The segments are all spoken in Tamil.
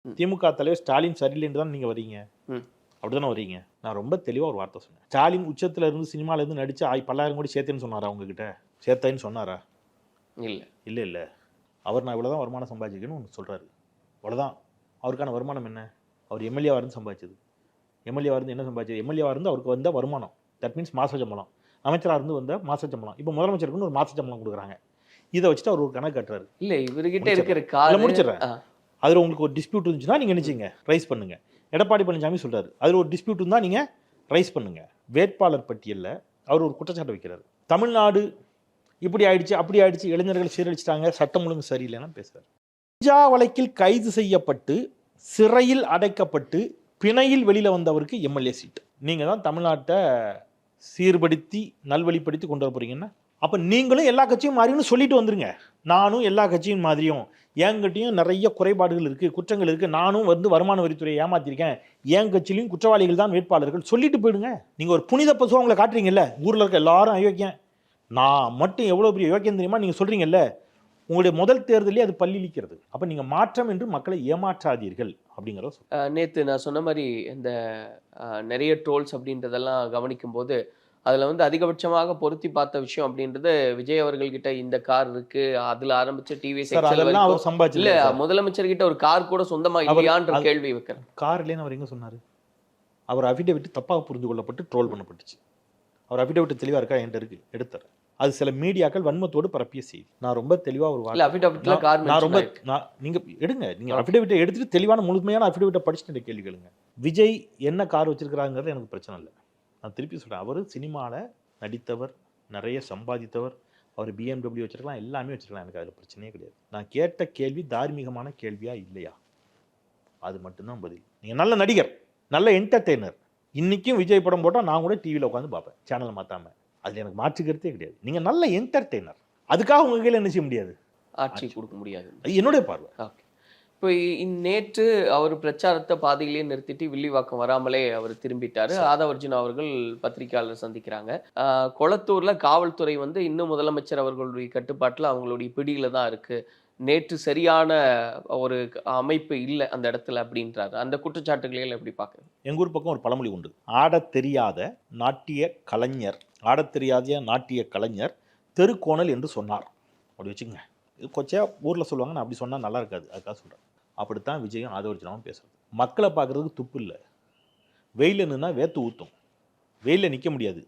திமுக தலைவர் ஸ்டாலின் சரியில்லைன்னு தான் நீங்கள் வரீங்க, அப்படிதானே வரீங்க? நான் ரொம்ப தெளிவாக ஒரு வார்த்தை சொன்னேன். ஸ்டாலின் உச்சத்தில் இருந்து சினிமாவில் இருந்து நடிச்சு 10,000 கோடி சேர்த்தேன்னு சொன்னாரா உங்ககிட்ட? சேர்த்தேன்னு சொன்னாரா? இல்லை இல்லை இல்லை. அவர் நான் இவ்வளோ தான் வருமானம் சம்பாதிக்கணும்னு ஒன்று சொல்கிறாரு, அவ்வளோதான். அவருக்கான வருமானம் என்ன? அவர் எம்எல்ஏவாக இருந்து சம்பாதிச்சது. எம்எல்ஏவாக இருந்து என்ன சம்பாதிச்சது? எம்எல்ஏவாக இருந்து அவருக்கு வந்த வருமானம், தட் மீன்ஸ் மாச சம்பளம். அமைச்சராக இருந்து வந்த மாச சம்பளம். இப்போ முதலமைச்சருக்குன்னு ஒரு மாச சம்பளம் கொடுக்குறாங்க. இதை வச்சுட்டு அவர் ஒரு கணக்கு கட்டுறாரு. இல்லை, இவர்கிட்ட இருக்கிற கால முடிச்சிடுறேன். அதில் உங்களுக்கு ஒரு டிஸ்பியூட் இருந்துச்சுன்னா நீங்கள் நினைச்சிங்க ரைஸ் பண்ணுங்க. எடப்பாடி பழனிசாமி சொல்றாரு, அதில் ஒரு டிஸ்பியூட் இருந்தால் நீங்கள் ரைஸ் பண்ணுங்க. வேட்பாளர் பட்டியலில் அவர் ஒரு குற்றச்சாட்டு வைக்கிறார். தமிழ்நாடு இப்படி ஆயிடுச்சு அப்படி ஆயிடுச்சு, இளைஞர்கள் சீரழிச்சிட்டாங்க, சட்டம் ஒழுங்கு சரியில்லைன்னு பேசுறாரு. கஞ்சா வழக்கில் கைது செய்யப்பட்டு சிறையில் அடைக்கப்பட்டு பிணையில் வெளியில் வந்தவருக்கு எம்எல்ஏ சீட்டு. நீங்கள் தான் தமிழ்நாட்டை சீர்படுத்தி நல்வழிப்படுத்தி கொண்டு வர போறீங்கன்னா, அப்போ நீங்களும் எல்லா கட்சியும் மாறின்னு சொல்லிட்டு வந்துருங்க. நானும் எல்லா கட்சியும் மாதிரியும் என்கிட்டையும் நிறைய குறைபாடுகள் இருக்குது, குற்றங்கள் இருக்குது, நானும் வந்து வருமான வரித்துறையை ஏமாத்திருக்கேன், என் கட்சியிலையும் குற்றவாளிகள் தான் வேட்பாளர்கள் சொல்லிட்டு போயிடுங்க. நீங்கள் ஒரு புனித பசுவை அவங்களை காட்டுறீங்கல்ல, ஊரில் இருக்க எல்லாரும் அயோக்கியம், நான் மட்டும் எவ்வளோ பெரிய யோக்கியம் தெரியுமா நீங்கள் சொல்கிறீங்கல்ல, உங்களுடைய முதல் தேர்தலே அது பல்லிழிக்கிறது. அப்போ நீங்கள் மாற்றம் என்று மக்களை ஏமாற்றாதீர்கள் அப்படிங்கிறத நேற்று நான் சொன்ன மாதிரி இந்த நிறைய ட்ரோல்ஸ் அப்படின்றதெல்லாம் கவனிக்கும் போது அதில் வந்து அதிகபட்சமாக பொருத்தி பார்த்த விஷயம் அப்படின்றது விஜய் அவர்கள்கிட்ட இந்த கார் இருக்கு, அதில் ஆரம்பிச்ச டிவிஎஸ் இல்ல முதலமைச்சர் கிட்ட ஒரு கார் கூட சொந்தமா இல்லையான்ற கேள்வி வைக்கிறேன். கார் இல்லைன்னு அவர் எங்க சொன்னாரு? அவர் அஃபிடேவிட் தப்பாக புரிந்து கொள்ளப்பட்டு ட்ரோல் பண்ணப்பட்டுச்சு. அவர் அஃபிடேவிட் தெளிவாக இருக்கா என்கிட்ட இருக்கு, எடுத்தார். அது சில மீடியாக்கள் வன்மத்தோடு பரப்பிய செய்தி. நான் ரொம்ப தெளிவாக ஒரு நீங்கள் எடுங்க, நீங்கள் அஃபிடேவிட்டை எடுத்துட்டு தெளிவான முழுமையான அஃபிடேவிட்டை படிச்சுட்டு கேள்வி கேளுங்க. விஜய் என்ன கார் வச்சிருக்கிறாங்கிறது எனக்கு பிரச்சனை இல்லை. நான் திருப்பி சொல்கிறேன், அவர் சினிமாவில் நடித்தவர், நிறைய சம்பாதித்தவர், அவர் BMW வச்சிருக்கலாம், எல்லாமே வச்சிருக்கலாம், எனக்கு அதில் பிரச்சனையே கிடையாது. நான் கேட்ட கேள்வி தார்மீகமான கேள்வியா இல்லையா, அது மட்டும்தான் பதில். நீங்கள் நல்ல நடிகர், நல்ல என்டர்டெய்னர், இன்றைக்கும் விஜய் படம் போட்டால் நான் கூட டிவியில் உட்காந்து பார்ப்பேன், சேனலை மாற்றாமல். அதில் எனக்கு மாற்றுக்கிறதே கிடையாது. நீங்கள் நல்ல என்டர்டெய்னர், அதுக்காக உங்கள் கையில் என்ன செய்ய முடியாது, ஆட்சி கொடுக்க முடியாது, என்னுடைய பார்வை. ஓகே. இப்போ நேற்று அவர் பிரச்சாரத்தை பாதியிலேயே நிறுத்திட்டு வில்லிவாக்கம் வராமலே அவர் திரும்பிட்டாரு. ஆதவர்ஜுன் அவர்கள் பத்திரிகையாளர் சந்திக்கிறாங்க. கொளத்தூர்ல காவல்துறை வந்து இன்னும் முதலமைச்சர் அவர்களுடைய கட்டுப்பாட்டில் அவங்களுடைய பிடியில தான் இருக்கு, நேற்று சரியான ஒரு அமைப்பு இல்லை அந்த இடத்துல அப்படின்றாரு. அந்த குற்றச்சாட்டுகளை எப்படி பார்க்குறது? எங்கள் ஊர் பக்கம் ஒரு பழமொழி உண்டு, ஆடத் தெரியாத நாட்டிய கலைஞர், ஆடத் தெரியாத நாட்டிய கலைஞர் தெருக்கோணல் என்று சொன்னார். அப்படி வச்சுக்கோங்க. இது கொச்சையா ஊரில் சொல்லுவாங்க, நான் அப்படி சொன்னால் நல்லா இருக்காது, அதுக்காக சொல்கிறேன். அப்படித்தான் விஜயும் ஆதவர்ஜுனாவும் பேசுறது. மக்களை பார்க்குறதுக்கு துப்பு இல்லை. வெயிலில் நின்னா வேத்து ஊற்றும், வெயிலில் நிற்க முடியாது.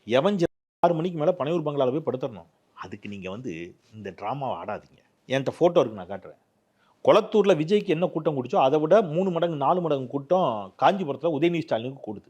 எவன் 6 மணிக்கு மேலே பனையூர் பங்களாவில் போய் படுத்துடணும். அதுக்கு நீங்கள் வந்து இந்த ட்ராமாவை ஆடாதீங்க. என்கிட்ட ஃபோட்டோ இருக்குது, நான் காட்டுறேன். கொளத்தூரில் விஜய்க்கு என்ன கூட்டம் கூடிச்சோ அதை விட 3 மடங்கு 4 மடங்கு கூட்டம் காஞ்சிபுரத்தில் உதயநிதி ஸ்டாலினுக்கு கூடுது.